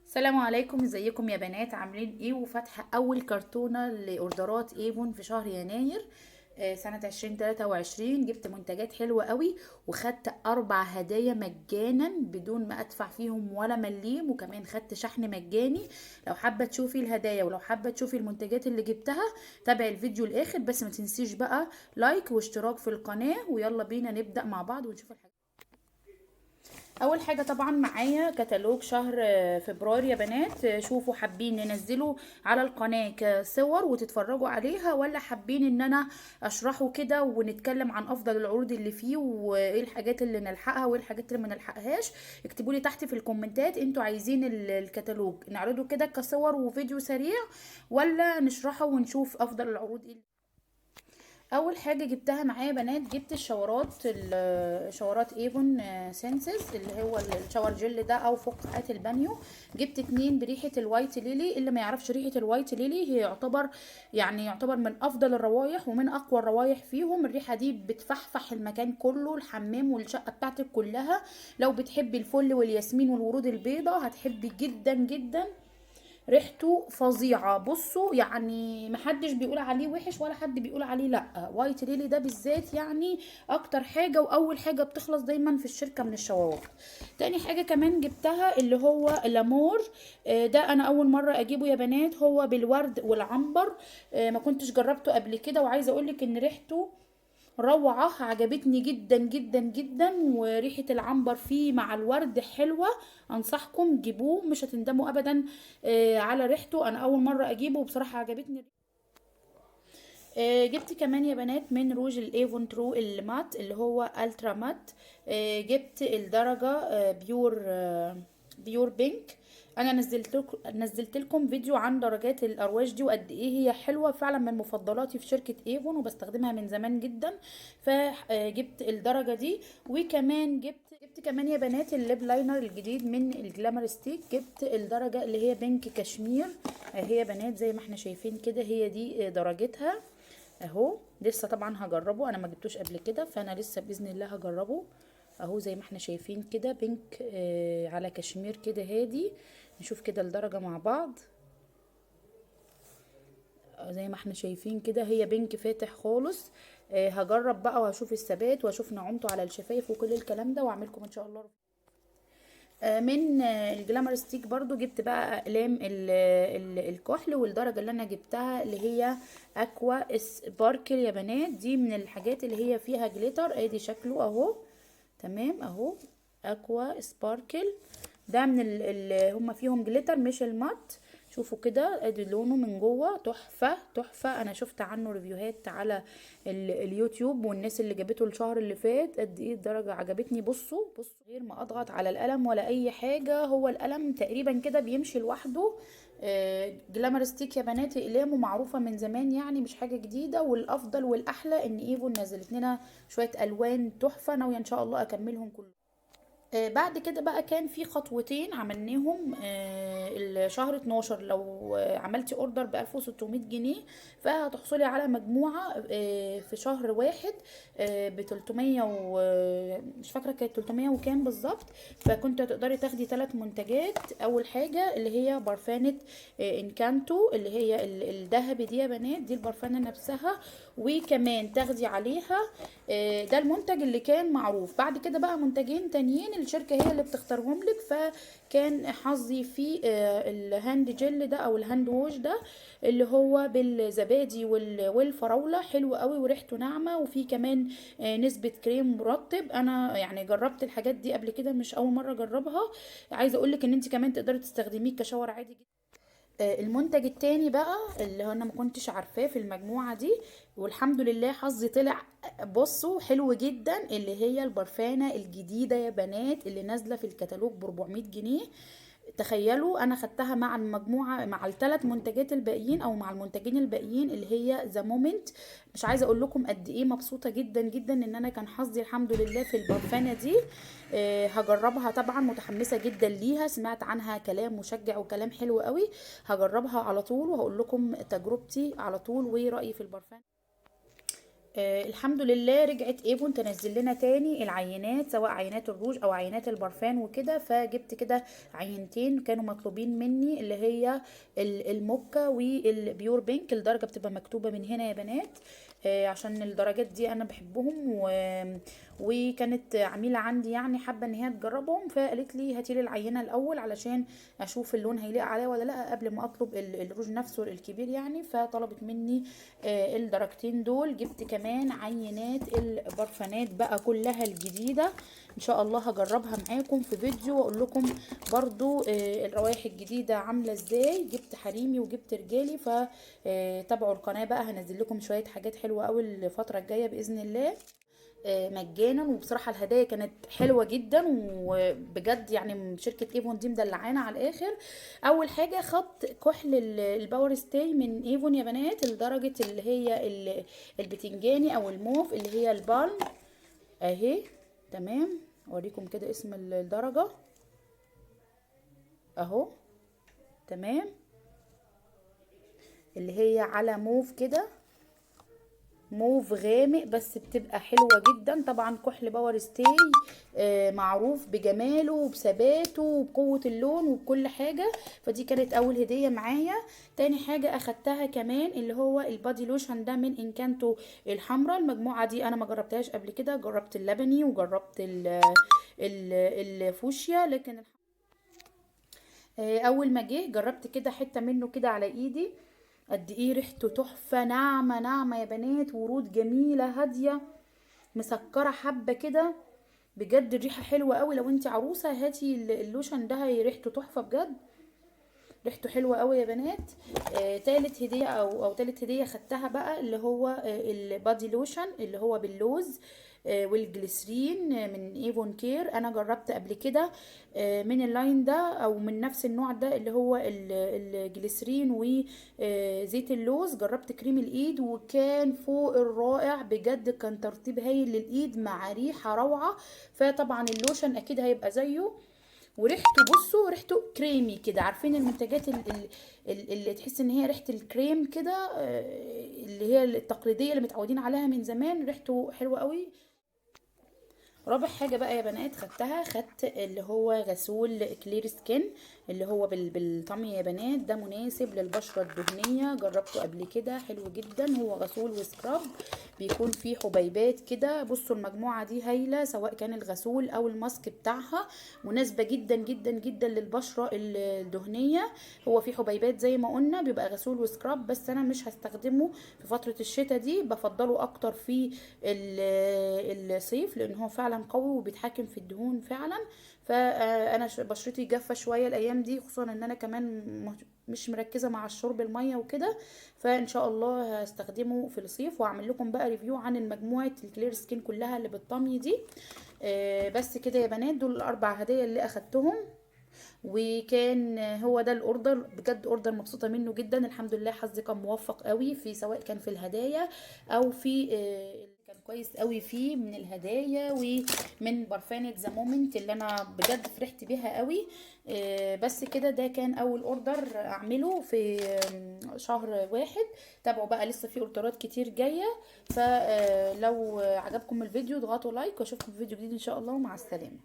السلام عليكم، ازيكم يا بنات؟ عاملين ايه؟ وفاتحة اول كرتونة لاوردرات ايفون في شهر يناير سنة 2023. جبت منتجات حلوة قوي، وخدت 4 هدايا مجانا بدون ما ادفع فيهم ولا مليم، وكمان خدت شحن مجاني. لو حابة تشوفي الهدايا ولو حابة تشوفي المنتجات اللي جبتها، تابعي الفيديو الاخر. بس ما تنسيش بقى لايك واشتراك في القناة، ويلا بينا نبدأ مع بعض ونشوف الحاجات. اول حاجه طبعا معايا كتالوج شهر فبراير يا بنات. شوفوا، حابين ننزله على القناه كصور وتتفرجوا عليها، ولا حابين ان انا اشرحه كده ونتكلم عن افضل العروض اللي فيه وايه الحاجات اللي نلحقها وايه الحاجات اللي ما نلحقهاش؟ اكتبوا لي تحت في الكومنتات انتوا عايزين الكتالوج نعرضه كده كصور وفيديو سريع، ولا نشرحه ونشوف افضل العروض ايه. اول حاجه جبتها معايا بنات، جبت شاورات ايفون سينسز، اللي هو الشاور جل ده او فقاعات البانيو. جبت 2 بريحه الوايت ليلي. اللي ما يعرفش ريحه الوايت ليلي، هي يعتبر من افضل الروايح ومن اقوى الروايح فيهم. الريحه دي بتفحفح المكان كله، الحمام والشقه بتاعتك كلها. لو بتحبي الفل والياسمين والورود البيضاء هتحبي جدا جدا. ريحته فظيعه. بصوا يعني محدش بيقول عليه وحش ولا حد بيقول عليه لا. وايت ليلي ده بالذات يعني اكتر حاجه واول حاجه بتخلص دايما في الشركه من الشواور. تاني حاجه كمان جبتها اللي هو لامور. ده انا اول مره اجيبه يا بنات، هو بالورد والعنبر. ما كنتش جربته قبل كده، وعايزه اقولك ان ريحته روعة، عجبتني جدا جدا جدا. وريحة العنبر فيه مع الورد حلوة. انصحكم جيبوه، مش هتندموا ابدا على ريحته. انا اول مرة اجيبه وبصراحة عجبتني. جبت كمان يا بنات من روج الايفون ترو المات اللي هو الترا مات. جبت الدرجة بيور بينك. انا نزلت لكم فيديو عن درجات الارواج دي وقد ايه هي حلوه فعلا، من مفضلاتي في شركه ايفون وبستخدمها من زمان جدا. فجبت الدرجه دي. وكمان جبت كمان يا بنات الليب لاينر الجديد من الجلامر ستيك. جبت الدرجه اللي هي بينك كشمير. هي يا بنات زي ما احنا شايفين كده، هي دي درجتها اهو. لسه طبعا هجربه، انا ما جبتوش قبل كده، فانا لسه باذن الله هجربه. اهو زي ما احنا شايفين كده، بينك على كشمير كده هادي. نشوف كده الدرجة مع بعض. زي ما احنا شايفين كده، هي بينك فاتح خالص. هجرب بقى وهشوف الثبات وهشوف نعومته على الشفايف وكل الكلام ده واعملكم ان شاء الله. من الجلامر ستيك برضو جبت بقى اقلام الكحل، والدرجة اللي انا جبتها اللي هي اكوا سباركل يا بنات. دي من الحاجات اللي هي فيها جليتر، ادي شكله اهو. تمام اهو، اكوا سباركل. ده من هما فيهم جليتر مش المات. شوفوا كده، ادي لونه من جوه تحفه تحفه. انا شفت عنه ريفيوهات على اليوتيوب، والناس اللي جابته الشهر اللي فات قد ايه الدرجه عجبتني. بصوا بصوا، غير ما اضغط على القلم ولا اي حاجه، هو القلم تقريبا كده بيمشي لوحده. جلامر ستيك يا بنات اقلامه معروفه من زمان، يعني مش حاجه جديده. والافضل والاحلى ان ايفون نزلت لنا شويه الوان تحفه، ناويه ان شاء الله اكملهم كلهم. بعد كده بقى كان في خطوتين عملناهم الشهر 12. لو عملتي اوردر ب 1600 جنيه، فهتحصلي على مجموعة في شهر واحد ب 300 مش فاكرة كانت 300 وكام بالظبط. فكنت هتقدري تاخدي 3 منتجات. اول حاجة اللي هي برفانة انكانتو، اللي هي الذهبي دي يا بنات، دي البرفانة نفسها. وكمان تاخدي عليها ده المنتج اللي كان معروف. بعد كده بقى منتجين تانيين الشركة هي اللي بتختارهم لك. فكان حظي في الهاند جل ده او الهاند ووش ده، اللي هو بالزبادي والفراولة. حلو قوي وريحته ناعمة، وفي كمان نسبة كريم مرطب. انا يعني جربت الحاجات دي قبل كده، مش اول مرة اجربها. عايزة اقولك ان انت كمان تقدري تستخدميه كشاور عادي جدا. المنتج التاني بقى اللي انا ما كنتش عارفاه في المجموعة دي، والحمد لله حظي طلع. بصوا حلو جدا، اللي هي البرفانة الجديدة يا بنات اللي نازلة في الكتالوج ب 400 جنيه. تخيلوا انا خدتها مع المجموعه مع ال3 منتجات الباقيين او مع المنتجين الباقيين اللي هي ذا مومنت. مش عايزه اقول لكم قد ايه مبسوطه جدا جدا ان انا كان حظي الحمد لله في البرفانه دي. هجربها طبعا، متحمسه جدا ليها، سمعت عنها كلام مشجع وكلام حلو قوي. هجربها على طول وهقول لكم تجربتي على طول ورأيي في البرفان. الحمد لله رجعت ايفون تنزل لنا تاني العينات، سواء عينات الروج او عينات البرفان وكده. فجبت كده عينتين كانوا مطلوبين مني، اللي هي الموكا والبيور بينك. الدرجة بتبقى مكتوبة من هنا يا بنات، عشان الدرجات دي انا بحبهم وكانت عميلة عندي يعني حابة ان هي تجربهم، فقالت لي هاتي لي العينة الاول علشان اشوف اللون هيليق عليا ولا لا قبل ما اطلب الروج نفسه الكبير يعني. فطلبت مني الدرجتين دول. جبت كمان عينات البرفانات بقى كلها الجديدة، ان شاء الله هجربها معاكم في فيديو واقول لكم برضو الروائح الجديدة عاملة ازاي. جبت حريمي وجبت رجالي، فتابعوا القناة بقى، هنزل لكم شوية حاجات حلوة قوي الفترة الجاية بإذن الله مجانا. وبصراحة الهدايا كانت حلوة جدا وبجد يعني شركة ايفون دي مدلعانا على الاخر. اول حاجة خدت كحل الباور ستاي من ايفون يا بنات، لدرجة اللي هي البتنجاني او الموف اللي هي البالم اهي. تمام، اوريكم كده اسم الدرجة اهو. تمام، اللي هي على موف كده، موف غامق بس بتبقى حلوة جدا. طبعا كحل باور ستاي معروف بجماله وبثباته وبقوة اللون وبكل حاجة، فدي كانت اول هدية معايا. تاني حاجة اخدتها كمان اللي هو البادي لوشن ده من انكانتو الحمراء. المجموعة دي انا ما جربتهاش قبل كده، جربت اللبني وجربت الفوشيا، لكن اول ما جه جربت كده حتة منه كده على ايدي. قد ايه ريحته تحفة، ناعمة ناعمة يا بنات، ورود جميلة هادية مسكرة حبة كده. بجد الريحة حلوة قوي، لو انت عروسة هاتي اللوشن ده، هي ريحته تحفة بجد، ريحته حلوة قوي يا بنات. تالت هدية او تالت هدية خدتها بقى اللي هو البادي لوشن اللي هو باللوز والجليسرين من ايفون كير. انا جربت قبل كده من اللاين ده او من نفس النوع ده اللي هو الجليسرين وزيت اللوز. جربت كريم الايد وكان فوق الرائع بجد، كان ترطيب هايل للايد مع ريحة روعة. فطبعا اللوشن اكيد هيبقى زيه. وريحته بصوا ريحته كريمي كده، عارفين المنتجات اللي تحس ان هي ريحة الكريم كده اللي هي التقليدية اللي متعودين عليها من زمان، ريحته حلوة قوي. رابع حاجة بقى يا بنات خدت اللي هو غسول كلير سكين اللي هو بالطمي يا بنات. ده مناسب للبشرة الدهنية، جربته قبل كده حلو جدا. هو غسول وسكراب بيكون فيه حبيبات كده. بصوا المجموعة دي هايلة، سواء كان الغسول او الماسك بتاعها مناسبة جدا جدا جدا للبشرة الدهنية. هو فيه حبيبات زي ما قلنا، بيبقى غسول وسكراب، بس انا مش هستخدمه في فترة الشتاء دي، بفضله اكتر في الصيف لان هو فعلا قوي وبيتحكم في الدهون فعلا. فانا بشرتي جافه شويه الايام دي، خصوصا ان انا كمان مش مركزه مع الشرب الميه وكده. فان شاء الله هستخدمه في الصيف واعمل لكم بقى ريفيو عن المجموعه الكلير سكين كلها اللي بالطمي دي. بس كده يا بنات، دول الاربع هدايا اللي اخدتهم، وكان هو ده الاوردر. بجد اوردر مبسوطه منه جدا، الحمد لله حظي كان موفق قوي في سواء كان في الهدايا او في كان كويس قوي فيه من الهدايا ومن برفانة ذا مومنت اللي انا بجد فرحت بيها قوي. بس كده ده كان اول اوردر اعمله في شهر واحد. تابعوا بقى لسه في اوردرات كتير جايه. فلو عجبكم الفيديو اضغطوا لايك، واشوفكم في فيديو جديد ان شاء الله، ومع السلامه.